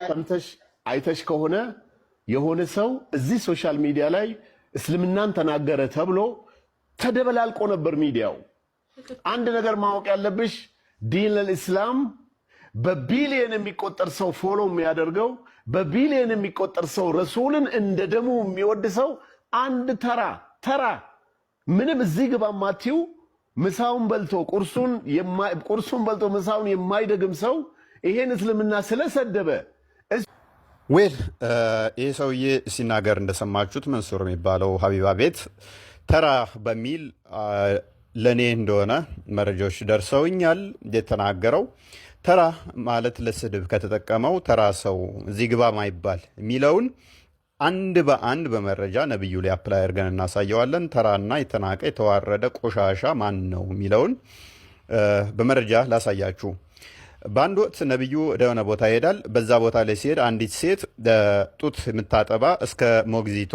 ሰምተሽ አይተሽ ከሆነ የሆነ ሰው እዚህ ሶሻል ሚዲያ ላይ እስልምናን ተናገረ ተብሎ ተደበላልቆ ነበር ሚዲያው። አንድ ነገር ማወቅ ያለብሽ ዲን አልእስላም በቢሊየን የሚቆጠር ሰው ፎሎ የሚያደርገው በቢሊየን የሚቆጠር ሰው ረሱልን እንደ ደሙ የሚወድ ሰው አንድ ተራ ምንም እዚህ ግባ ማቲው ምሳውን በልቶ ቁርሱን በልቶ ምሳውን የማይደግም ሰው ይሄን እስልምና ስለሰደበ ይህ ሰውዬ ሲናገር እንደሰማችሁት መንሱር የሚባለው ሀቢባ ቤት ተራ በሚል ለእኔ እንደሆነ መረጃዎች ደርሰውኛል። የተናገረው ተራ ማለት ለስድብ ከተጠቀመው ተራ ሰው እዚህ ግባ ማይባል የሚለውን አንድ በአንድ በመረጃ ነብዩ ላይ አፕላይ አድርገን እናሳየዋለን። ተራና የተናቀ የተዋረደ ቆሻሻ ማን ነው የሚለውን በመረጃ ላሳያችሁ። በአንድ ወቅት ነብዩ ወደሆነ ቦታ ይሄዳል። በዛ ቦታ ላይ ሲሄድ አንዲት ሴት ጡት የምታጠባ እስከ ሞግዚቷ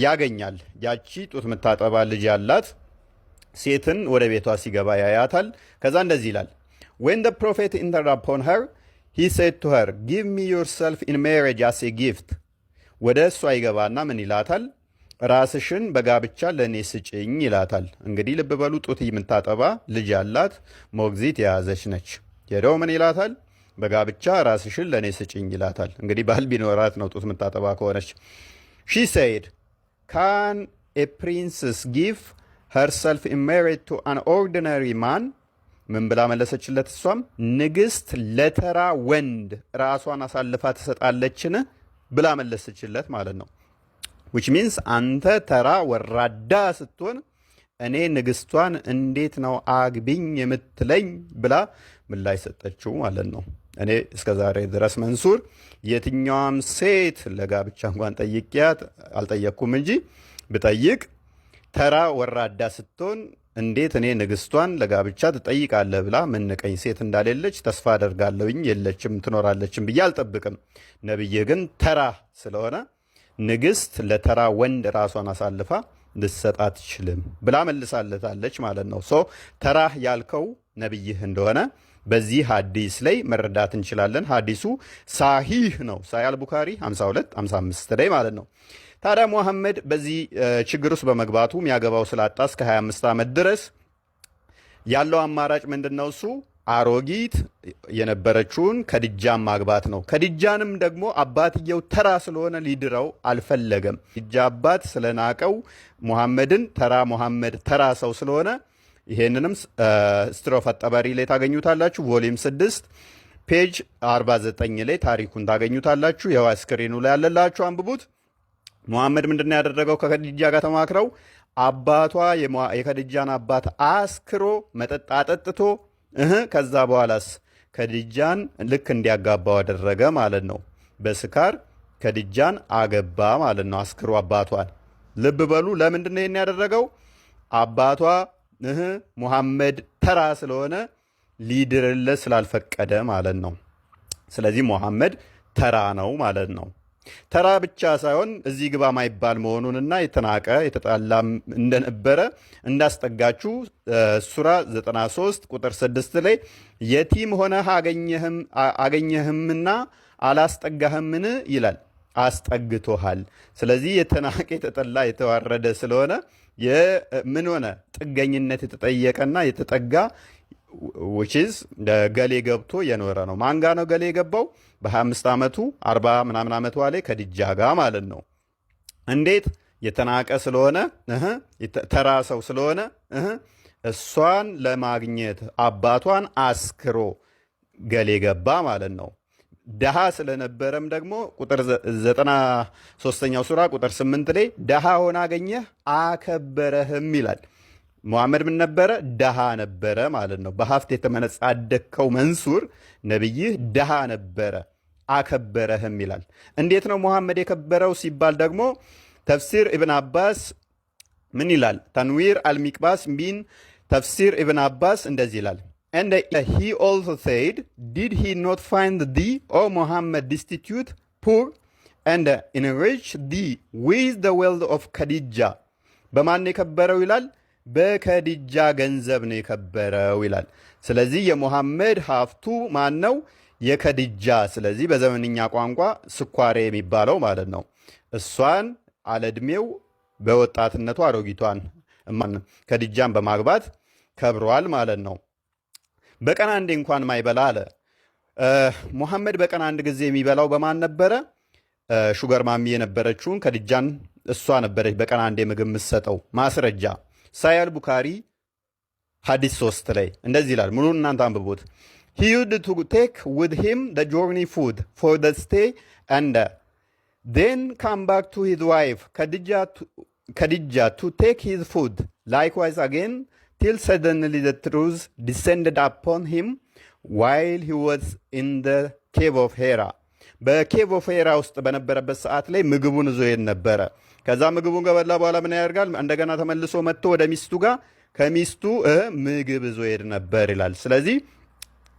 ያገኛል። ያቺ ጡት የምታጠባ ልጅ ያላት ሴትን ወደ ቤቷ ሲገባ ያያታል። ከዛ እንደዚህ ይላል When the prophet entered upon her, he said to her, Give me yourself in marriage as a gift. ወደ እሷ ይገባና ምን ይላታል? ራስሽን በጋብቻ ለእኔ ስጭኝ ይላታል። እንግዲህ ልብ በሉ፣ ጡት የምታጠባ ልጅ ያላት ሞግዚት የያዘች ነች። ሄደው ምን ይላታል? በጋብቻ ራስሽን ለእኔ ስጭኝ ይላታል። እንግዲህ ባል ቢኖራት ነው ጡት የምታጠባ ከሆነች። She said, Can a princess give herself in marriage to an ordinary man? ምን ብላ መለሰችለት? እሷም ንግስት ለተራ ወንድ ራሷን አሳልፋ ትሰጣለችን ብላ መለሰችለት ማለት ነው። which means አንተ ተራ ወራዳ ስትሆን እኔ ንግስቷን እንዴት ነው አግቢኝ የምትለኝ ብላ ምላሽ ሰጠችው ማለት ነው። እኔ እስከዛሬ ድረስ መንሱር የትኛዋም ሴት ለጋብቻ እንኳን ጠይቂያት አልጠየቅኩም እንጂ ብጠይቅ ተራ ወራዳ ስትሆን እንዴት እኔ ንግስቷን ለጋብቻ ትጠይቃለህ ብላ ምንቀኝ ሴት እንዳሌለች ተስፋ አደርጋለሁኝ። የለችም ትኖራለችም ብዬ አልጠብቅም። ነብይህ ግን ተራ ስለሆነ ንግስት ለተራ ወንድ ራሷን አሳልፋ ልትሰጥ አትችልም ብላ መልሳለታለች ማለት ነው። ሶ ተራ ያልከው ነብይህ እንደሆነ በዚህ ሐዲስ ላይ መረዳት እንችላለን። ሐዲሱ ሳሂህ ነው። ሳሂህ አልቡኻሪ 52 55 ላይ ማለት ነው። ታዲያ ሙሐመድ በዚህ ችግር ውስጥ በመግባቱ የሚያገባው ስላጣ እስከ 25 ዓመት ድረስ ያለው አማራጭ ምንድነው? እሱ አሮጊት የነበረችውን ከድጃን ማግባት ነው። ከድጃንም ደግሞ አባትየው ተራ ስለሆነ ሊድረው አልፈለገም። ድጃ አባት ስለናቀው ሙሐመድን ሙሐመድ ተራ ሰው ስለሆነ ይሄንንም ስትሮፍ አጠባሪ ላይ ታገኙታላችሁ። ቮሊዩም 6 ፔጅ 49 ላይ ታሪኩን ታገኙታላችሁ። ያው ስክሪኑ ላይ ያለላችሁ አንብቡት። ሙሐመድ ምንድን ነው ያደረገው? ከከዲጃ ጋር ተማክረው አባቷ የከዲጃን አባት አስክሮ መጠጥ አጠጥቶ ከዛ በኋላስ ከዲጃን ልክ እንዲያጋባው አደረገ ማለት ነው። በስካር ከዲጃን አገባ ማለት ነው፣ አስክሮ አባቷን። ልብ በሉ፣ ለምንድን ነው ይሄን ያደረገው? አባቷ ሙሐመድ ተራ ስለሆነ ሊድርለት ስላልፈቀደ ማለት ነው። ስለዚህ ሙሐመድ ተራ ነው ማለት ነው። ተራ ብቻ ሳይሆን እዚህ ግባ ማይባል መሆኑንና የተናቀ የተጣላም እንደነበረ እንዳስጠጋችሁ ሱራ 93 ቁጥር 6 ላይ የቲም ሆነህ አገኘህምና አላስጠጋህምን ይላል። አስጠግቶሃል። ስለዚህ የተናቀ የተጠላ የተዋረደ ስለሆነ ምን ሆነ? ጥገኝነት የተጠየቀና የተጠጋ which ገሌ ገብቶ የኖረ ነው። ማንጋ ነው ገሌ የገባው? በ25 ዓመቱ 40 ምናምን ዓመቷ ላይ ከድጃ ጋር ማለት ነው። እንዴት? የተናቀ ስለሆነ ተራ ሰው ስለሆነ እሷን ለማግኘት አባቷን አስክሮ ገሌ ገባ ማለት ነው። ደሃ ስለነበረም ደግሞ ቁጥር 93ኛው ሱራ ቁጥር 8 ላይ ደሃ ሆነ አገኘህ አከበረህም ይላል። ሙሐመድ ምን ነበረ? ደሃ ነበረ ማለት ነው። በሀብት የተመነጻደከው መንሱር ነብይህ ደሃ ነበረ አከበረህም ይላል። እንዴት ነው ሙሐመድ የከበረው ሲባል ደግሞ ተፍሲር ኢብን አባስ ምን ይላል? ተንዊር አልሚቅባስ ሚን ተፍሲር ኢብን አባስ እንደዚህ ይላል። And he also said, Did he not find thee, O Muhammad, destitute, poor, and enrich thee with the wealth of Khadija? በማን የከበረው ይላል? በከዲጃ ገንዘብ ነው የከበረው ይላል። ስለዚህ የሙሐመድ ሀብቱ ማን ነው? የከድጃ ስለዚህ በዘመንኛ ቋንቋ ስኳሬ የሚባለው ማለት ነው። እሷን አለዕድሜው በወጣትነቱ አሮጊቷን ከድጃን በማግባት ከብሯል ማለት ነው። በቀን አንዴ እንኳን ማይበላ አለ። ሙሐመድ በቀን አንድ ጊዜ የሚበላው በማን ነበረ? ሹገር ማሚ የነበረችውን ከድጃን እሷ ነበረች በቀን አንዴ ምግብ የምትሰጠው። ማስረጃ ሳያል ቡካሪ ሐዲስ 3 ላይ እንደዚህ ይላል። ሙሉን እናንተ አንብቡት። he used to take with him the journey food for the stay and then come back to his wife Khadijah to take his food likewise again till suddenly the truth descended upon him while he was in the cave of Hera በኬቭ ኦፍ ሄራ ውስጥ በነበረበት ሰዓት ላይ ምግቡን ይዞ ይሄድ ነበረ። ከዛ ምግቡን ከበላ በኋላ ምን ያደርጋል? እንደገና ተመልሶ መጥቶ ወደ ሚስቱ ጋር ከሚስቱ ምግብ ይዞ ይሄድ ነበር ይላል። ስለዚህ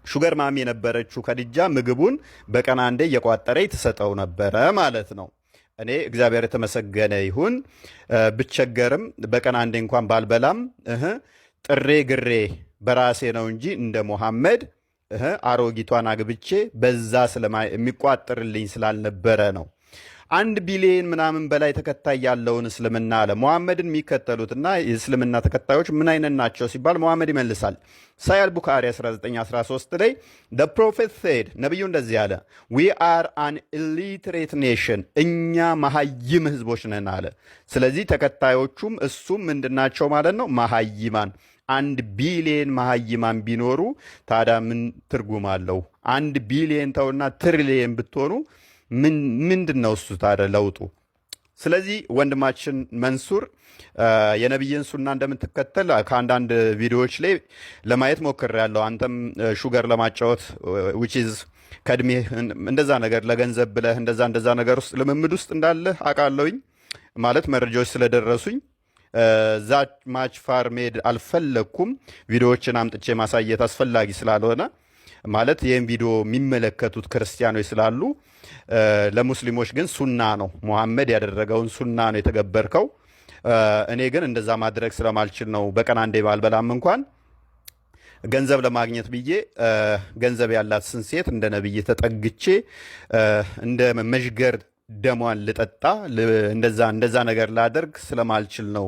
ሹገር ማሚ የነበረችው ከድጃ ምግቡን በቀን አንዴ እየቋጠረ ትሰጠው ነበረ ማለት ነው። እኔ እግዚአብሔር የተመሰገነ ይሁን ብቸገርም በቀን አንዴ እንኳን ባልበላም ጥሬ ግሬ በራሴ ነው እንጂ እንደ ሙሐመድ አሮጊቷን አግብቼ በዛ የሚቋጥርልኝ ስላልነበረ ነው። 1 ቢሊዮን ምናምን በላይ ተከታይ ያለውን እስልምና አለ። ሙሐመድን የሚከተሉትና የእስልምና ተከታዮች ምን አይነት ናቸው ሲባል ሙሐመድ ይመልሳል። ሳያል ቡካሪ 1913 ላይ the prophet said ነቢዩ እንደዚህ አለ we are an illiterate nation እኛ መሀይም ህዝቦች ነን አለ። ስለዚህ ተከታዮቹም እሱም ምንድናቸው ማለት ነው? መሀይማን። 1 ቢሊዮን መሀይማን ቢኖሩ ታዲያ ምን ትርጉም አለው? 1 ቢሊዮን ተውና ትሪሊየን ብትሆኑ ምንድን ነው እሱ ታዲያ ለውጡ? ስለዚህ ወንድማችን መንሱር የነቢይን ሱና እንደምትከተል ከአንዳንድ ቪዲዮዎች ላይ ለማየት ሞክሬያለሁ። አንተም ሹገር ለማጫወት ዊችዝ ከእድሜ እንደዛ ነገር ለገንዘብ ብለህ እንደዛ ነገር ውስጥ ልምምድ ውስጥ እንዳለህ አውቃለሁኝ። ማለት መረጃዎች ስለደረሱኝ ዛት ማች ፋር ሜድ አልፈለግኩም። ቪዲዮዎችን አምጥቼ ማሳየት አስፈላጊ ስላልሆነ ማለት ይህን ቪዲዮ የሚመለከቱት ክርስቲያኖች ስላሉ ለሙስሊሞች ግን ሱና ነው። ሙሐመድ ያደረገውን ሱና ነው የተገበርከው። እኔ ግን እንደዛ ማድረግ ስለማልችል ነው በቀን አንዴ ባልበላም እንኳን ገንዘብ ለማግኘት ብዬ ገንዘብ ያላትን ሴት እንደ ነብይ ተጠግቼ እንደ መዥገር ደሟን ልጠጣ እንደዛ ነገር ላደርግ ስለማልችል ነው